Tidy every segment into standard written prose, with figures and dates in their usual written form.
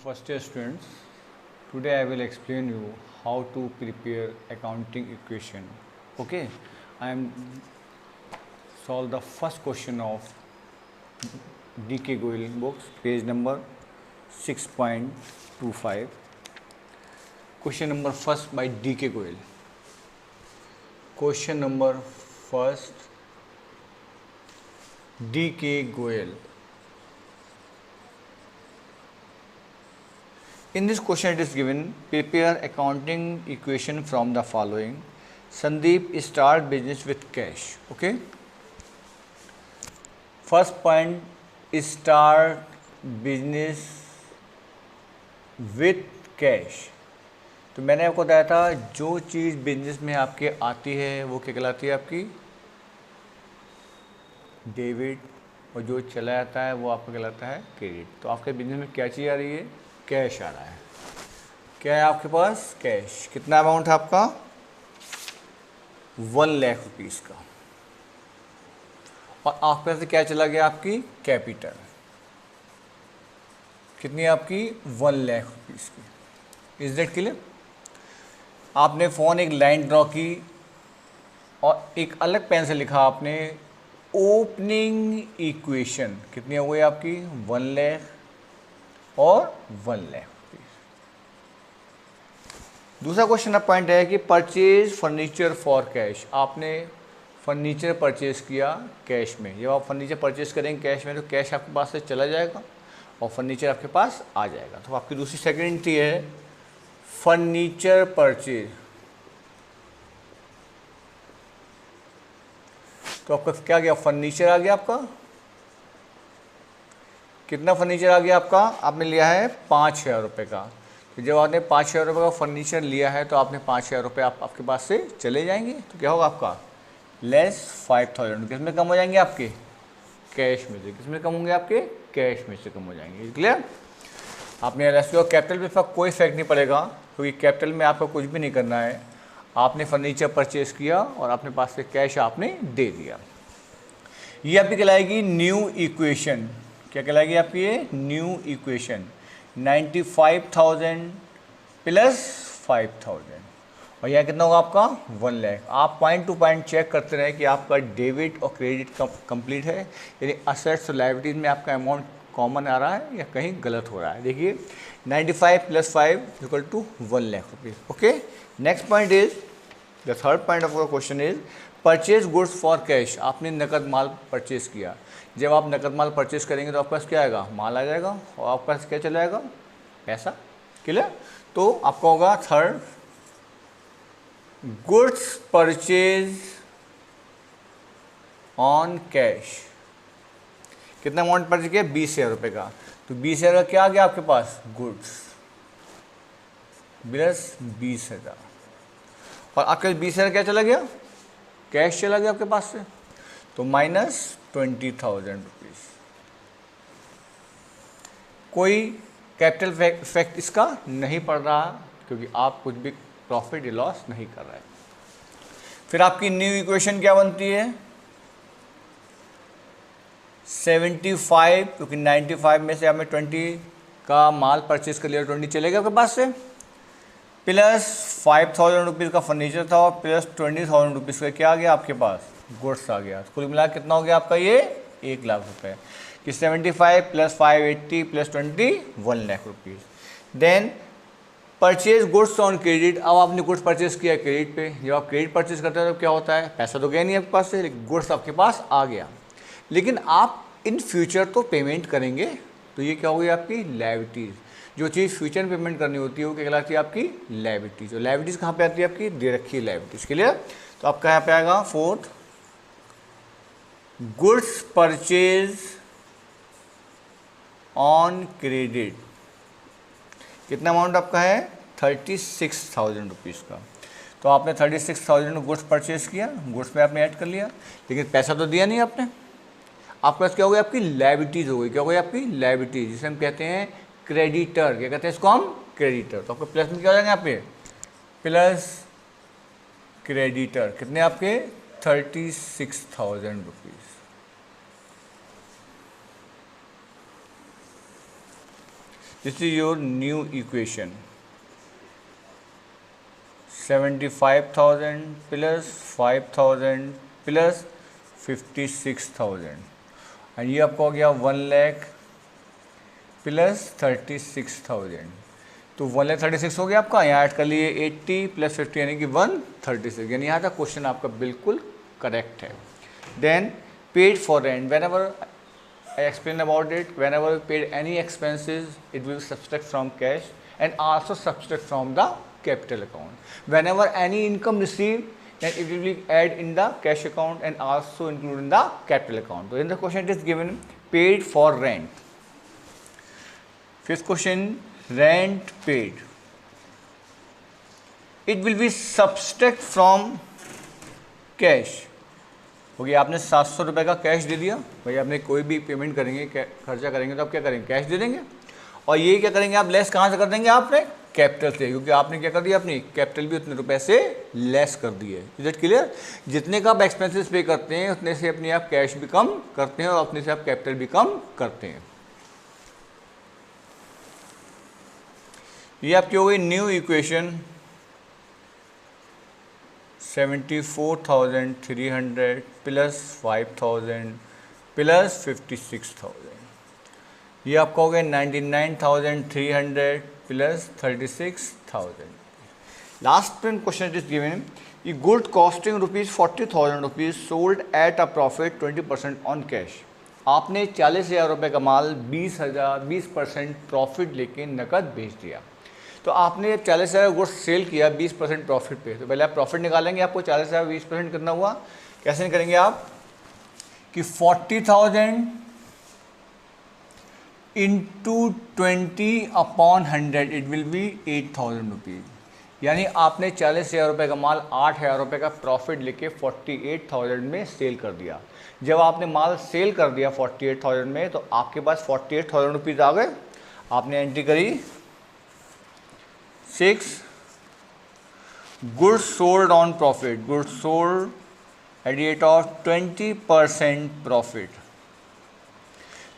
First year students, today I will explain you how to prepare accounting equation. Okay, I am solve the first question of DK Goyal books, page number 6.25. Question number first by DK Goyal. Question number first, DK Goyal. In this question it is given, prepare accounting equation from the following. Sandeep start business with cash. Okay. First point is start business with cash. तो मैंने आपको बताया था जो चीज़ business में आपके आती है वो क्या कहलाती है आपकी डेबिट, और जो चला जाता है वो आपका कहलाता है क्रेडिट. तो आपके बिजनेस में क्या चीज़ आ रही है? कैश आ रहा है. क्या है आपके पास? कैश. कितना अमाउंट है आपका? 1 लाख रुपीज़ का. और आपके पास से क्या चला गया? आपकी कैपिटल. कितनी आपकी? 1 लाख रुपीज़ की. Is that clear? आपने फ़ोन एक लाइन ड्रॉ की और एक अलग पेन से लिखा आपने ओपनिंग इक्वेशन. कितनी हो गई आपकी? 1 लाख और 1 लाख रुपीज़. दूसरा क्वेश्चन का पॉइंट है कि परचेज फर्नीचर फॉर कैश. आपने फर्नीचर परचेज किया कैश में. जब आप फर्नीचर परचेज करेंगे कैश में तो कैश आपके पास से चला जाएगा और फर्नीचर आपके पास आ जाएगा. तो आपकी दूसरी सेकंड एंट्री है फर्नीचर परचेज. तो आपका क्या गया? फर्नीचर आ गया आपका. कितना फर्नीचर आ गया आपका? आपने लिया है 5,000 रुपये का. तो जब आपने 5,000 रुपये का फर्नीचर लिया है तो आपने 5,000 रुपये आपके पास से चले जाएंगे. तो क्या होगा आपका? लेस 5,000. किस में कम हो जाएंगे आपके? कैश में से. किस में कम होंगे आपके? कैश में से कम हो जाएंगे. क्लियर? आपने रेस्क्यू कैपिटल पे कोई इफेक्ट नहीं पड़ेगा क्योंकि कैपिटल में आपको कुछ भी नहीं करना है. आपने फर्नीचर परचेज किया और अपने पास से कैश आपने दे दिया. ये आपकी कहलाएगी न्यू इक्वेशन. क्या कहलाएगी आपकी? ये न्यू इक्वेशन. 95,000 प्लस 5,000 और यह कितना होगा आपका? 1 लाख. आप पॉइंट टू पॉइंट चेक करते रहे कि आपका डेबिट और क्रेडिट कंप्लीट है, यानी असेट्स और लायबिलिटीज में आपका अमाउंट कॉमन आ रहा है या कहीं गलत हो रहा है. देखिए 95 plus 5 equal to 1 lakh rupees. Okay. Next point is the third point of the question is purchase goods for cash. आपने नकद माल परचेज किया. जब आप नकद माल परचेज करेंगे तो आपके पास क्या आएगा? माल आ जाएगा और आपके पास क्या चला जाएगा? पैसा. क्लियर? तो आपका होगा third goods purchase on cash. कितना अमाउंट परचेज किया? 20,000 रुपये का. तो 20,000 का क्या आ गया आपके पास? गुड्स प्लस 20,000 और आपके 20,000 क्या चला गया? कैश चला गया आपके पास से. तो माइनस 20,000 रुपीज़. कोई कैपिटल इफेक्ट इसका नहीं पड़ रहा क्योंकि आप कुछ भी प्रॉफिट या लॉस नहीं कर रहे. फिर आपकी न्यू इक्वेशन क्या बनती है? 75 क्योंकि 95 में से आपने 20 का माल परचेज कर लिया, 20 चलेगा आपके पास से, प्लस 5,000 रुपीज़ का फर्नीचर था और प्लस 20,000 रुपीज़ का क्या आ गया आपके पास? गुड्स आ गया. कुल मिला कितना हो गया आपका? ये 1 लाख रुपए. कि 75 plus 580 plus 20 1 lakh rupees. Then purchase goods on credit. अब आपने गुड्स परचेज किया क्रेडिट पे. जब आप क्रेडिट परचेज करते हो तो क्या होता है? पैसा तो गया नहीं आपके पास से, लेकिन गुड्स आपके पास आ गया. लेकिन आप इन फ्यूचर तो पेमेंट करेंगे. तो ये क्या हो गई आपकी? लायबिलिटीज़. जो चीज़ फ्यूचर में पेमेंट करनी होती है वो क्या कहलाती है? आपकी लायबिलिटीज़. और लायबिलिटीज़ कहाँ पे आती है? आपकी दे रखी है लायबिलिटीज़. क्लियर? तो आपका यहाँ पे आएगा fourth goods purchase on credit. कितना अमाउंट आपका है? 36,000 रुपीज़ का. तो आपने 36,000 गुड्स परचेज किया, गुड्स में आपने ऐड कर लिया, लेकिन पैसा तो दिया नहीं आपने. आपके पास क्या हो गई? आपकी लायबिलिटीज़ हो गई. क्या हो गई आपकी? लायबिलिटीज़, जिसे हम कहते हैं क्रेडिटर. क्या कहते हैं इसको हम? क्रेडिटर. तो आपके प्लस में क्या हो जाएंगे? यहाँ पे प्लस क्रेडिटर. कितने आपके? 36,000 rupees. This is your new equation 75,000 plus 5,000 plus 56,000 and ये आपका हो गया 1 लाख प्लस 36,000। तो 1,36,000 हो गया आपका, यहाँ ऐड कर लिए 80 प्लस 50 यानी कि 136, यानी यहाँ तक क्वेश्चन आपका बिल्कुल करेक्ट है। Then paid for rent, whenever I explain about it, whenever you paid any expenses, it will subtract from cash and also subtract from the capital account. Whenever any income received, then it will be add in the cash account and also include in the capital account. So in the question it is given paid for rent. Fifth question, rent paid. It will be subtract from cash. हो गया, आपने 700 रुपये का cash दे दिया, भाई आपने कोई भी पेमेंट करेंगे खर्चा करेंगे तो आप क्या करेंगे, कैश दे देंगे। और ये क्या करेंगे आप, लेस कहाँ से कर देंगे आपने, कैपिटल से, क्योंकि आपने क्या कर दिया, अपनी कैपिटल भी उतने रुपए से लेस कर दी है। Is it clear? जितने का आप एक्सपेंसेस पे करते हैं उतने से अपनी आप कैश भी कम करते हैं और अपने से आप कैपिटल भी कम करते हैं। ये आपकी हो गई न्यू इक्वेशन 74,300 प्लस 5,000 प्लस 56,000। ये आपका हो गया 99,300 plus 36,000। Last question is given, ये good costing ₹40,000 sold at a profit 20% on cash. आपने 40,000 रुपये का माल 20% प्रॉफिट लेके नकद बेच दिया। तो आपने 40,000 गुड्स सेल किया 20% प्रॉफिट पे, तो पहले आप प्रॉफिट निकालेंगे, आपको 40,000 20% कितना हुआ, कैसे करेंगे आप कि 40,000 into 20/100 it will be 8,000 rupees. यानी आपने 40,000 रुपये का माल 8,000 रुपये का प्रॉफिट लेके 48,000 में सेल कर दिया। जब आपने माल सेल कर दिया 48,000 में, तो आपके पास 48,000 रुपीज़ आ गए। आपने एंट्री करी 6 goods sold on profit, goods sold at the rate of 20% profit.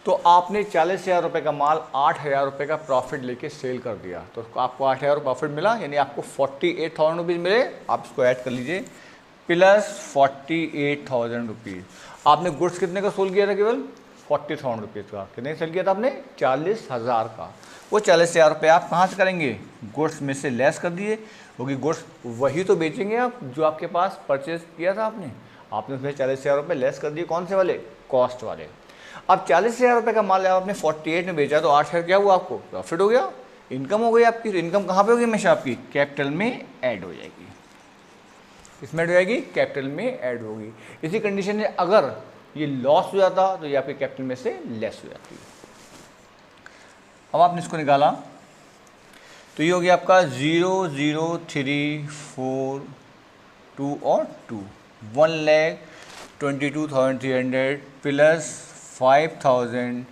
तो आपने 40,000 रुपये का माल 8,000 रुपये का प्रॉफिट लेके सेल कर दिया, तो आपको 8,000 प्रॉफिट मिला, यानी आपको 48,000 रुपीज़ मिले। आप इसको ऐड कर लीजिए प्लस 48,000 रुपीज़। आपने गुड्स कितने का सोल्ड किया था, केवल 40,000 रुपीज़ का। कितने सेल किया था आपने, 40,000 का। वो 40,000 रुपये आप कहाँ से करेंगे, गुड्स में से लेस कर दिए, क्योंकि गुड्स वही तो बेचेंगे आप जो आपके पास परचेज किया था आपने उसमें 40,000 रुपये लेस कर दिए, कौन से वाले, कॉस्ट वाले। अब 40,000 रुपये का माल आपने 48 में बेचा, तो 8,000 क्या हुआ, आपको प्रॉफिट हो गया, इनकम हो गई आपकी। तो इनकम कहाँ पे होगी, हमेशा आपकी कैपिटल में ऐड हो जाएगी। इसमें ऐड हो जाएगी, कैपिटल में ऐड होगी। इसी कंडीशन में अगर ये लॉस हो जाता तो ये आपके कैपिटल में से लेस हो जाती है। अब आपने इसको निकाला तो ये हो गया आपका 0,0,3,4,2 और 2 1,22,300 प्लस 5,000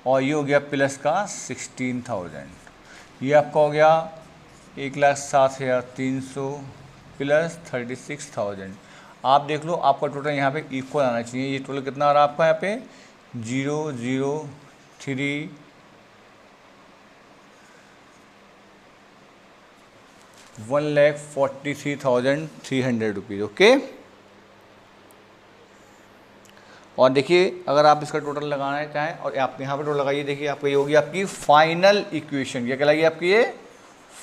और ये हो गया प्लस का 16,000। ये आपका हो गया 1,07,300 प्लस 36,000। आप देख लो, आपका टोटल यहाँ पे इक्वल आना चाहिए। ये टोटल कितना आ रहा है आपका यहाँ पे 0,0,3 1,43,300 रुपीज़। ओके, और देखिए अगर आप इसका टोटल लगाना चाहें और आप यहाँ पे टोटल लगाइए, देखिए आपको ये होगी आपकी फाइनल इक्वेशन। क्या कहलाएगी आपकी ये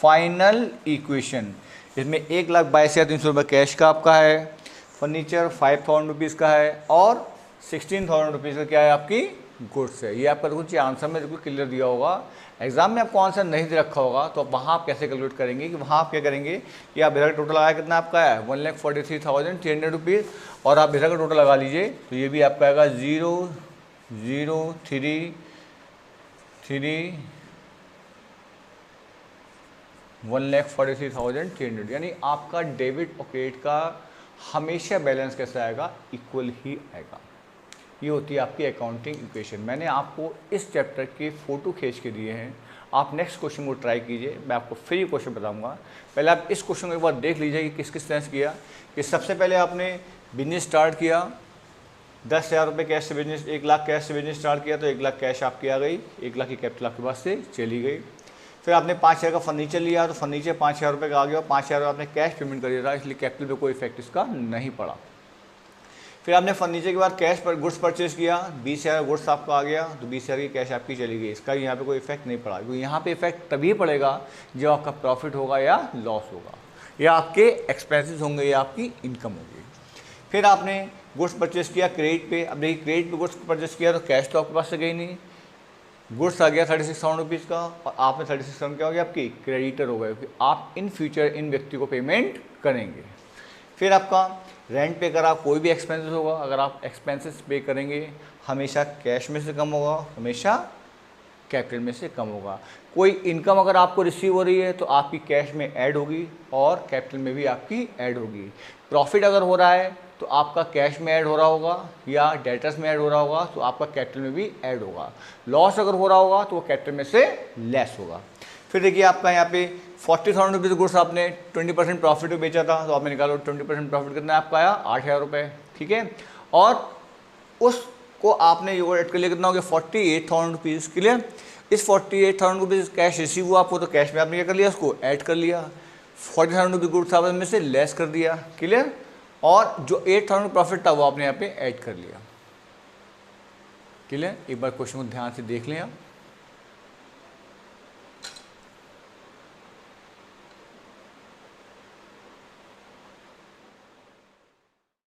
फाइनल इक्वेशन। इसमें 1,22,300 रुपये कैश का आपका है, फर्नीचर 5,000 रुपीज़ का है और 16,000 रुपीज़ का क्या है, आपकी गुड्स है। ये आपका कुछ आंसर में बिल्कुल क्लियर दिया होगा। एग्जाम में आपको आंसर नहीं दे रखा होगा तो वहाँ आप कैसे कैलकुलेट करेंगे कि वहाँ आप क्या करेंगे कि आप इधर का टोटल आया कितना आपका है 1,43,300 रुपीज़, और आप इधर का टोटल लगा लीजिए तो ये भी आपका आएगा 0,0,3,3 1,43,300। यानी आपका डेबिट और क्रेडिट का हमेशा बैलेंस कैसा आएगा, इक्वल ही आएगा। ये होती है आपकी अकाउंटिंग इक्वेशन। मैंने आपको इस चैप्टर के फ़ोटो खींच के दिए हैं, आप नेक्स्ट क्वेश्चन को ट्राई कीजिए। मैं आपको फिर ये क्वेश्चन बताऊंगा। पहले आप इस क्वेश्चन को एक बार देख लीजिए कि किस किस तरह से किया। कि सबसे पहले आपने बिजनेस स्टार्ट किया, 10,000 रुपये कैश से बिजनेस, 1 लाख कैश से बिजनेस स्टार्ट किया, तो 1 लाख कैश आपकी आ गई, 1 लाख की कैपिटल आपके पास से चली गई। फिर आपने 5,000 का फर्नीचर लिया, तो फर्नीचर 5,000 रुपये का आ गया, 5,000 आपने कैश पेमेंट कर दिया था, इसलिए कैपिटल पे कोई इफेक्ट इसका नहीं पड़ा। फिर आपने फर्नीचर के बाद कैश पर गुड्स परचेज किया, 20,000 गुड्स आपका आ गया, तो 20,000 की कैश आपकी चली गई, इसका यहाँ पे कोई इफेक्ट नहीं पड़ा, क्योंकि यहाँ पे इफेक्ट तभी पड़ेगा जब आपका प्रॉफिट होगा या लॉस होगा, या आपके एक्सपेंसेस होंगे या आपकी इनकम होगी। फिर आपने गुड्स परचेज किया क्रेडिट पे। अब देखिए क्रेडिट पे गुड्स परचेज किया तो कैश तो आपके पास से गई नहीं, गुड्स आ गया 36,000 रुपीज़ का, और आपने 36,000 क्या हो गया आपकी क्रेडिटर हो गए, क्योंकि आप इन फ्यूचर इन व्यक्ति को पेमेंट करेंगे। फिर आपका रेंट पे करा, कोई भी एक्सपेंसेस होगा, अगर आप एक्सपेंसेस पे करेंगे हमेशा कैश में से कम होगा, हमेशा कैपिटल में से कम होगा। कोई इनकम अगर आपको रिसीव हो रही है तो आपकी कैश में ऐड होगी और कैपिटल में भी आपकी ऐड होगी। प्रॉफिट अगर हो रहा है तो आपका कैश में ऐड हो रहा होगा या डेटर्स में ऐड हो रहा होगा, तो आपका कैपिटल में भी ऐड होगा। लॉस अगर हो रहा होगा तो वो कैपिटल में से लेस होगा। फिर देखिए आपका यहाँ पे 40,000 रुपीज़ गुड्स आपने 20% प्रॉफिट में बेचा था, तो आपने निकालो 20% प्रॉफिट कितना आपका आया 8,000 रुपये, ठीक है। और उसको आपने जो ऐड कर लिया कितना हो गया 48,000 रुपीज़, क्लियर। इस 48,000 रुपीज़ कैश रिसीव हुआ आपको, तो कैश में आपने क्या कर लिया, उसको ऐड कर लिया। 40,000 रुपीज़ गुड्स आपने में से लेस कर दिया, क्लियर। और जो 8,000 प्रॉफिट था वो आपने यहाँ पे ऐड कर लिया, क्लियर। एक बार क्वेश्चन को ध्यान से देख लें आप।